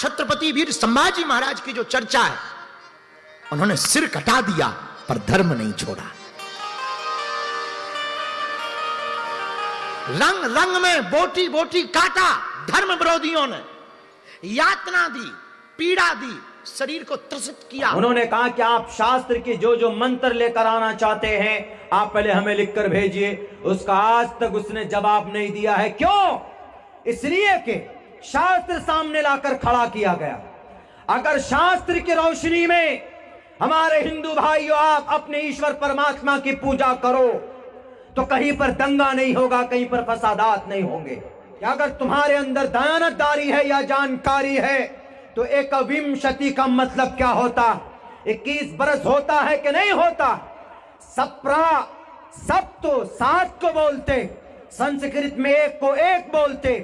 छत्रपति वीर संभाजी महाराज की जो चर्चा है, उन्होंने सिर कटा दिया पर धर्म नहीं छोड़ा। रंग रंग में बोटी बोटी काटा धर्म विरोधियों ने, यातना दी, पीड़ा दी, शरीर को त्रसित किया। उन्होंने कहा कि आप शास्त्र के जो जो मंत्र लेकर आना चाहते हैं आप पहले हमें लिखकर भेजिए। उसका आज तक उसने जवाब नहीं दिया है। क्यों? इसलिए कि शास्त्र सामने लाकर खड़ा किया गया। अगर शास्त्र की रोशनी में हमारे हिंदू भाइयों आप अपने ईश्वर परमात्मा की पूजा करो तो कहीं पर दंगा नहीं होगा, कहीं पर फसादात नहीं होंगे। कि अगर तुम्हारे अंदर दयानतदारी है या जानकारी है तो एकविंशति का मतलब क्या होता? 21 बरस होता है कि नहीं होता? सप्रा सप्तो 7 को बोलते, संस्कृत में 1 को 1 बोलते,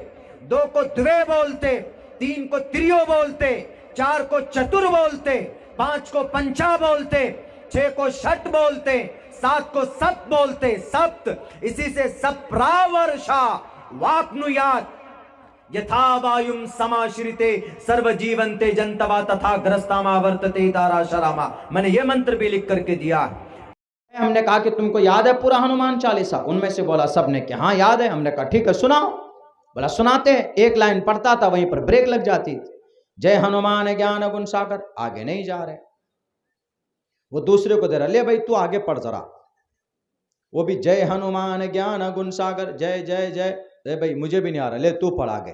2 को द्वे बोलते, 3 को त्रियो बोलते, 4 को चतुर बोलते, 5 को पंचा बोलते, 6 को षट बोलते, 7 को सप्त बोलते। सप्त इसी से सप्रावर्षा वाक्नुयात यथा वायुम समाश्रिते सर्वजीवंते जंतवा तथा ग्रस्तामा वर्तते तारा शरामा। मैंने ये मंत्र भी लिख करके दिया। हमने कहा कि तुमको याद है पूरा हनुमान चालीसा? उनमें से बोला सबने कि हाँ याद है। हमने कहा ठीक है सुनाओ। बोला सुनाते हैं। एक लाइन पढ़ता था वहीं पर ब्रेक लग जाती थी। जय हनुमान ज्ञान गुण सागर, आगे नहीं जा रहे। वो दूसरे को दे रहा, ले भाई तू आगे पढ़ जरा। वो भी जय हनुमान ज्ञान गुण सागर, जय जय जय। अरे भाई मुझे भी नहीं आ रहा, ले तू पढ़ आगे।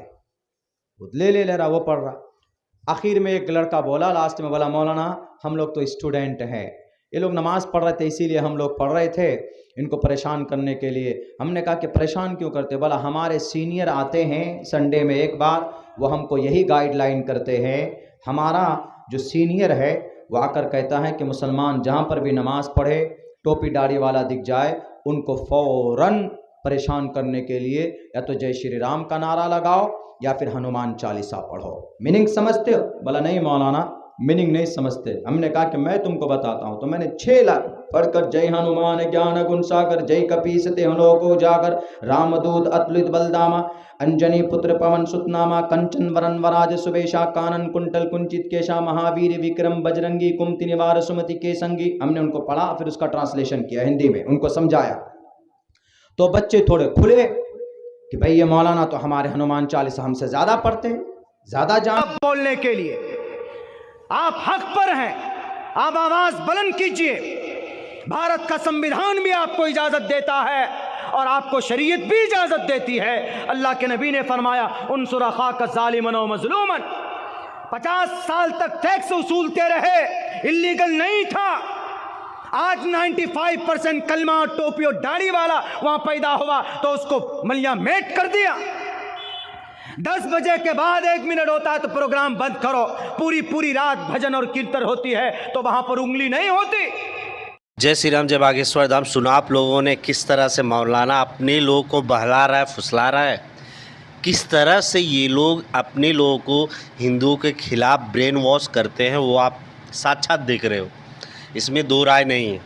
वो ले रहा, वो पढ़ रहा। आखिर में एक लड़का बोला, लास्ट में बोला मौलाना हम लोग तो स्टूडेंट हैं, ये लोग नमाज पढ़ रहे थे इसीलिए हम लोग पढ़ रहे थे, इनको परेशान करने के लिए। हमने कहा कि परेशान क्यों करते? बोला हमारे सीनियर आते हैं संडे में एक बार, वो हमको यही गाइडलाइन करते हैं। हमारा जो सीनियर है वो आकर कहता है कि मुसलमान जहाँ पर भी नमाज पढ़े टोपी दाढ़ी वाला दिख जाए उनको फौरन परेशान करने के लिए या तो जय श्री राम का नारा लगाओ या फिर हनुमान चालीसा पढ़ो। मीनिंग समझते हो? बोला नहीं मौलाना मीनिंग नहीं समझते। हमने कहा कि मैं तुमको बताता हूं। तो मैंने 6 लाख पढ़कर जय हनुमान ज्ञान गुण सागर, जय कपीसते हलोको जागर, रामदूत अतुलित बलदामा, अंजनी पुत्र पवन सुतनामा, कंचन वरन वराज सुबेशा, कानन कुंटल कुंचित केशा, महावीर विक्रम बजरंगी, कुमति निवार सुमति के संगी। हमने उनको पढ़ा, फिर उसका ट्रांसलेशन किया हिंदी में, उनको समझाया। तो बच्चे थोड़े खुले कि भाई ये मौलाना तो हमारे हनुमान चालीसा हमसे ज्यादा पढ़ते हैं, ज्यादा जान बोलने के लिए। आप हक पर हैं, आप आवाज बुलंद कीजिए। भारत का संविधान भी आपको इजाजत देता है और आपको शरीयत भी इजाजत देती है। अल्लाह के नबी ने फरमाया उनसुर अखाक ज़ालिमन व मज़लूमन। 50 साल तक टैक्स वसूलते रहे, इलीगल नहीं था। आज 95% कलमा और टोपी और दाढ़ी वाला वहां पैदा हुआ तो उसको मलिया मेट कर दिया। 10 बजे के बाद 1 मिनट होता है तो प्रोग्राम बंद करो। पूरी रात भजन और कीर्तन होती है तो वहां पर उंगली नहीं होती। जय श्री राम, जय बागेश्वर धाम। सुना आप लोगों ने किस तरह से मौलाना अपने लोगों को बहला रहा है, फुसला रहा है, किस तरह से ये लोग अपने लोगों को हिंदुओं के खिलाफ ब्रेन वॉश करते हैं, वो आप साक्षात देख रहे हो, इसमें दो राय नहीं है।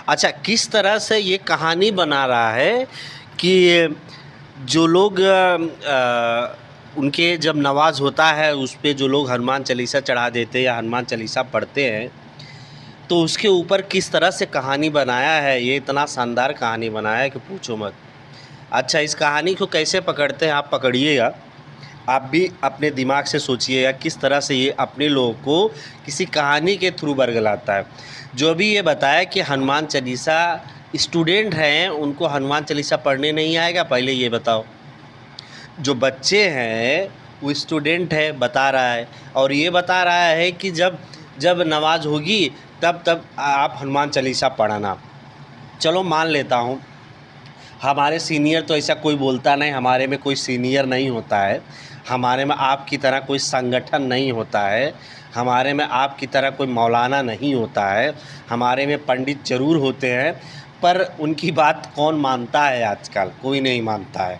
अच्छा, किस तरह से ये कहानी बना रहा है कि जो लोग उनके जब नवाज होता है उस पर जो लोग हनुमान चालीसा चढ़ा देते हैं या हनुमान चालीसा पढ़ते हैं तो उसके ऊपर किस तरह से कहानी बनाया है। ये इतना शानदार कहानी बनाया है कि पूछो मत। अच्छा, इस कहानी को कैसे पकड़ते हैं आप पकड़िएगा, आप भी अपने दिमाग से सोचिएगा किस तरह से ये अपने लोगों को किसी कहानी के थ्रू बरगलाता है। जो भी ये बताया कि हनुमान चालीसा स्टूडेंट हैं उनको हनुमान चालीसा पढ़ने नहीं आएगा, पहले ये बताओ। जो बच्चे हैं वो स्टूडेंट है बता रहा है, और ये बता रहा है कि जब नमाज होगी तब आप हनुमान चालीसा पढ़ाना। चलो मान लेता हूँ, हमारे सीनियर तो ऐसा कोई बोलता नहीं, हमारे में कोई सीनियर नहीं होता है, हमारे में आपकी तरह कोई संगठन नहीं होता है, हमारे में आपकी तरह कोई मौलाना नहीं होता है, हमारे में पंडित ज़रूर होते हैं, पर उनकी बात कौन मानता है? आजकल कोई नहीं मानता है।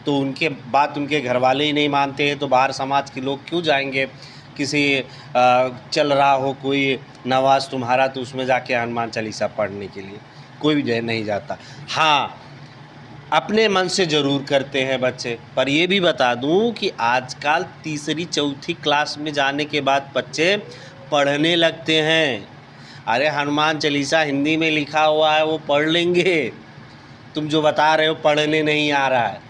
तो उनके बात उनके घर वाले ही नहीं मानते हैं तो बाहर समाज के लोग क्यों जाएंगे? किसी चल रहा हो कोई नवाज तुम्हारा तो उसमें जाके हनुमान चालीसा पढ़ने के लिए कोई भी नहीं जाता। हाँ, अपने मन से ज़रूर करते हैं बच्चे। पर ये भी बता दूं कि आजकल तीसरी चौथी क्लास में जाने के बाद बच्चे पढ़ने लगते हैं। अरे हनुमान चालीसा हिंदी में लिखा हुआ है वो पढ़ लेंगे, तुम जो बता रहे हो पढ़ने नहीं आ रहा है।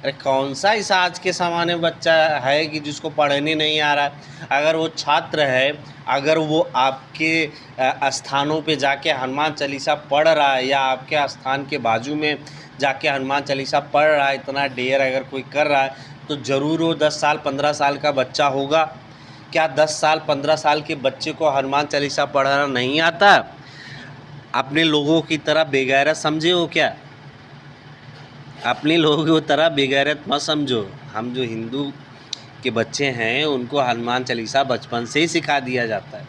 अरे कौन सा इस आज के ज़माने में बच्चा है कि जिसको पढ़ने नहीं आ रहा है। अगर वो छात्र है, अगर वो आपके स्थानों पे जाके हनुमान चालीसा पढ़ रहा है या आपके स्थान के बाजू में जाके हनुमान चालीसा पढ़ रहा है, इतना ढेर अगर कोई कर रहा है तो ज़रूर वो 10 साल 15 साल का बच्चा होगा। क्या 10 साल 15 साल के बच्चे को हनुमान चालीसा पढ़ना नहीं आता? अपने लोगों की तरह बेगैरत समझे हो क्या? अपने लोगों की तरह बेगैरत मत समझो। हम जो हिंदू के बच्चे हैं उनको हनुमान चालीसा बचपन से ही सिखा दिया जाता है।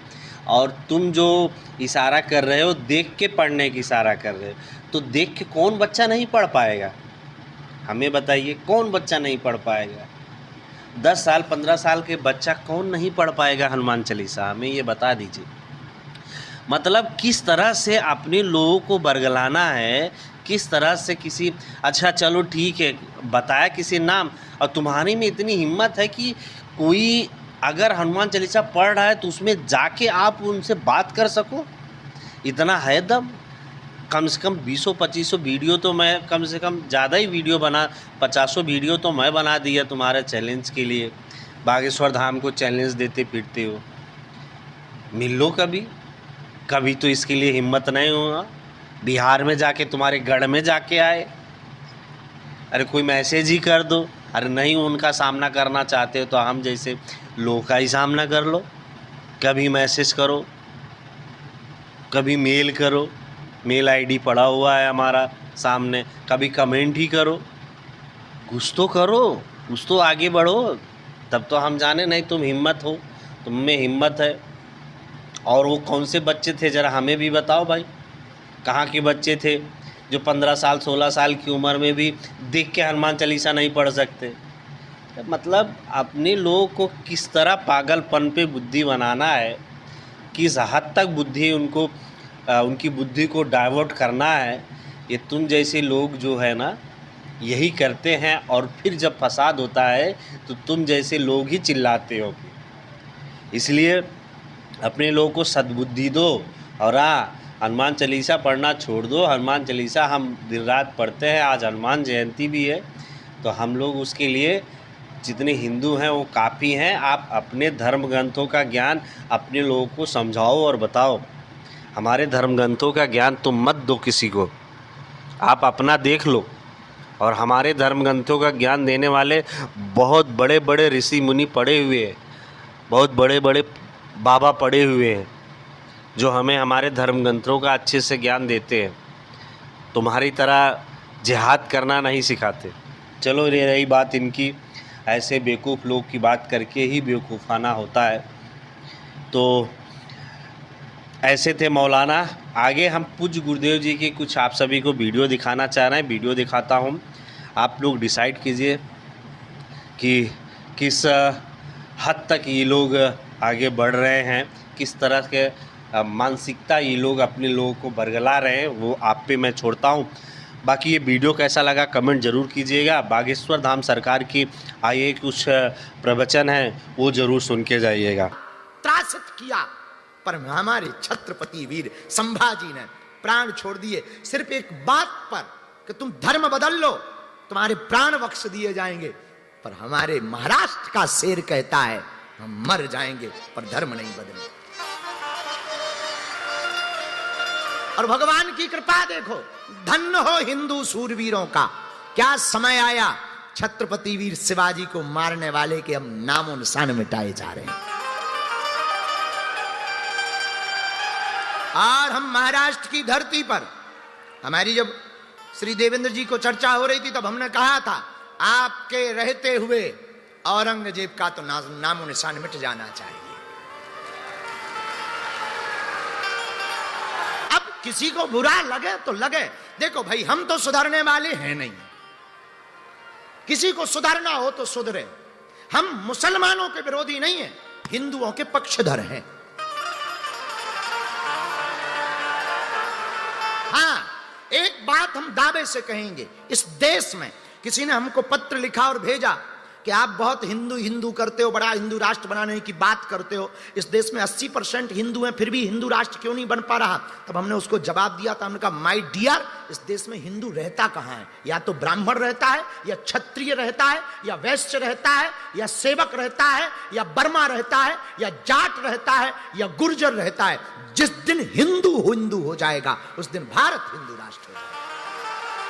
और तुम जो इशारा कर रहे हो देख के पढ़ने की इशारा कर रहे हो, तो देख के कौन बच्चा नहीं पढ़ पाएगा? हमें बताइए, कौन बच्चा नहीं पढ़ पाएगा? 10 साल 15 साल के बच्चा कौन नहीं पढ़ पाएगा हनुमान चालीसा? हमें ये बता दीजिए। मतलब किस तरह से अपने लोगों को बरगलाना है, किस तरह से किसी, अच्छा चलो ठीक है बताया किसी नाम, और तुम्हारे में इतनी हिम्मत है कि कोई अगर हनुमान चालीसा पढ़ रहा है तो उसमें जाके आप उनसे बात कर सको, इतना है दम? कम से कम 20-25 वीडियो तो मैं, कम से कम ज़्यादा ही वीडियो बना, 50 वीडियो तो मैं बना दिया तुम्हारे चैलेंज के लिए। बागेश्वर धाम को चैलेंज देते फिरते हो, मिल लो कभी। कभी तो इसके लिए हिम्मत नहीं होगा। बिहार में जाके तुम्हारे गढ़ में जाके आए, अरे कोई मैसेज ही कर दो। अरे नहीं उनका सामना करना चाहते हो तो हम जैसे लोगों का ही सामना कर लो। कभी मैसेज करो, कभी मेल करो, मेल आईडी पड़ा हुआ है हमारा सामने, कभी कमेंट ही करो, कुछ तो करो, कुछ तो आगे बढ़ो, तब तो हम जाने। नहीं तुम हिम्मत हो, तुम में हिम्मत है। और वो कौन से बच्चे थे ज़रा हमें भी बताओ भाई, कहाँ के बच्चे थे जो 15 साल 16 साल की उम्र में भी देख के हनुमान चालीसा नहीं पढ़ सकते? मतलब अपने लोगों को किस तरह पागलपन पे बुद्धि बनाना है, किस हद तक बुद्धि उनको उनकी बुद्धि को डाइवर्ट करना है, ये तुम जैसे लोग जो है ना यही करते हैं। और फिर जब फसाद होता है तो तुम जैसे लोग ही चिल्लाते हो। इसलिए अपने लोगों को सद्बुद्धि दो और हनुमान चालीसा पढ़ना छोड़ दो। हनुमान चालीसा हम दिन रात पढ़ते हैं। आज हनुमान जयंती भी है तो हम लोग उसके लिए जितने हिंदू हैं वो काफ़ी हैं। आप अपने धर्म ग्रंथों का ज्ञान अपने लोगों को समझाओ और बताओ। हमारे धर्म ग्रंथों का ज्ञान तुम मत दो किसी को, आप अपना देख लो। और हमारे धर्म ग्रंथों का ज्ञान देने वाले बहुत बड़े बड़े ऋषि मुनि पढ़े हुए हैं, बहुत बड़े बड़े बाबा पढ़े हुए हैं जो हमें हमारे धर्म ग्रंथों का अच्छे से ज्ञान देते हैं। तुम्हारी तरह जिहाद करना नहीं सिखाते। चलो ये रही बात इनकी, ऐसे बेवकूफ़ लोग की बात करके ही बेवकूफ़ाना होता है। तो ऐसे थे मौलाना। आगे हम पूज्य गुरुदेव जी की कुछ आप सभी को वीडियो दिखाना चाह रहे हैं, वीडियो दिखाता हूँ। आप लोग डिसाइड कीजिए कि किस हद तक ये लोग आगे बढ़ रहे हैं, किस तरह के मानसिकता ये लोग अपने लोगों को बरगला रहे हैं, वो आप पे मैं छोड़ता हूँ। बाकी ये वीडियो कैसा लगा कमेंट ज़रूर कीजिएगा। बागेश्वर धाम सरकार की आइए कुछ प्रवचन हैं वो ज़रूर सुन के जाइएगा। त्रासित किया पर हमारे छत्रपति वीर संभाजी ने प्राण छोड़ दिए सिर्फ एक बात पर कि तुम धर्म बदल लो, तुम्हारे प्राण बख्श दिए जाएंगे। पर हमारे महाराष्ट्र का शेर कहता है हम मर जाएंगे पर धर्म नहीं बदलेंगे। और भगवान की कृपा देखो, धन्य हो हिंदू सूरवीरों का। क्या समय आया छत्रपति वीर शिवाजी को मारने वाले के हम नामों निशान मिटाए जा रहे हैं। और हम महाराष्ट्र की धरती पर, हमारी जब श्री देवेंद्र जी को चर्चा हो रही थी तब हमने कहा था आपके रहते हुए औरंगजेब का तो नामो निशान मिट जाना चाहिए। अब किसी को बुरा लगे तो लगे, देखो भाई हम तो सुधरने वाले हैं नहीं, किसी को सुधरना हो तो सुधरे। हम मुसलमानों के विरोधी नहीं हैं, हिंदुओं के पक्षधर हैं। हाँ, एक बात हम दावे से कहेंगे, इस देश में किसी ने हमको पत्र लिखा और भेजा कि आप बहुत हिंदू हिंदू करते हो, बड़ा हिंदू राष्ट्र बनाने की बात करते हो, इस देश में 80% हिंदू हैं, फिर भी हिंदू राष्ट्र क्यों नहीं बन पा रहा? तब हमने उसको जवाब दिया था, हमने कहा माय डियर, इस देश में हिंदू रहता कहां है? या तो ब्राह्मण रहता है, या क्षत्रिय रहता है, या वैश्य रहता है, या सेवक रहता है, या बर्मा रहता है, या जाट रहता है, या गुर्जर रहता है। जिस दिन हिंदू हिंदू हो जाएगा उस दिन भारत हिंदू राष्ट्र हो जाएगा।